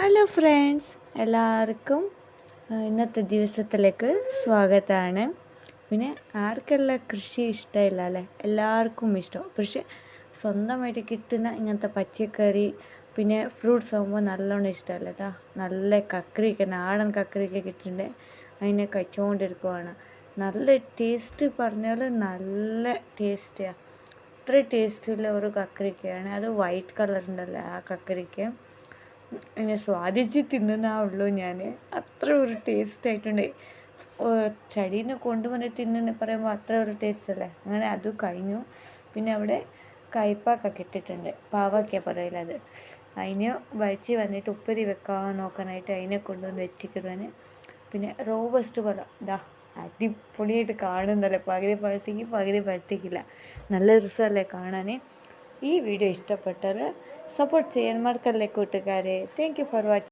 Hello friends, എല്ലാവർക്കും ഇന്നത്തെ ദിവസത്തിലേക്ക് സ്വാഗതമാണ്. പിന്നെ ആർക്കെല്ലാം കൃഷി ഇഷ്ടമില്ല അല്ലേ? എല്ലാവർക്കും ഇഷ്ടം. പക്ഷെ സ്വന്തമായിട്ട് കിട്ടുന്ന ഇങ്ങനത്തെ പച്ചക്കറി പിന്നെ ഫ്രൂട്ട്സ് ആകുമ്പോൾ നല്ലോണം ഇഷ്ടമല്ലേ? നല്ല കക്കറിയൊക്കെ, നാടൻ കക്കറിയൊക്കെ കിട്ടുന്നുണ്ട്. അതിനെ കഴിച്ചുകൊണ്ടിരിക്കുവാണ്. നല്ല ടേസ്റ്റ് പറഞ്ഞാൽ നല്ല ടേസ്റ്റിയാണ്. അത്ര ടേസ്റ്റുള്ള ഒരു കക്കറിക്കയാണ്. അത് വൈറ്റ് കളറുണ്ടല്ലോ ആ കക്കറിക്ക. എന്നെ സ്വാദിച്ച് തിന്നുന്നേ ഞാൻ. അത്ര ഒരു ടേസ്റ്റ് ആയിട്ടുണ്ട്. ചെടിയിൽ നിന്ന് കൊണ്ടുവന്ന് തിന്നുന്ന പറയുമ്പോൾ അത്ര ഒരു ടേസ്റ്റ് അല്ലേ. അങ്ങനെ അത് കഴിഞ്ഞു. പിന്നെ അവിടെ കയ്പ്പാക്ക ഇട്ടിട്ടുണ്ട്, പാവയ്ക്ക പറയില്ല അത്. അതിന് വഴിച്ച് വന്നിട്ട് ഉപ്പരി വെക്കാൻ നോക്കാനായിട്ട് അതിനെ കൊണ്ടുവന്ന് വെച്ചിരിക്കുവാന്. പിന്നെ റോബസ്റ്റ് പഴം അടിപൊളിയായിട്ട് കാണുന്നല്ലേ. പകുതി പഴുത്തേക്കില്ല. നല്ല രസമല്ലേ കാണാൻ. ഈ വീഡിയോ ഇഷ്ടപ്പെട്ടാൽ സപ്പോർട്ട് ചെയ്യാൻ മറക്കല്ലേ കൂട്ടുകാരെ. Thank you for watching.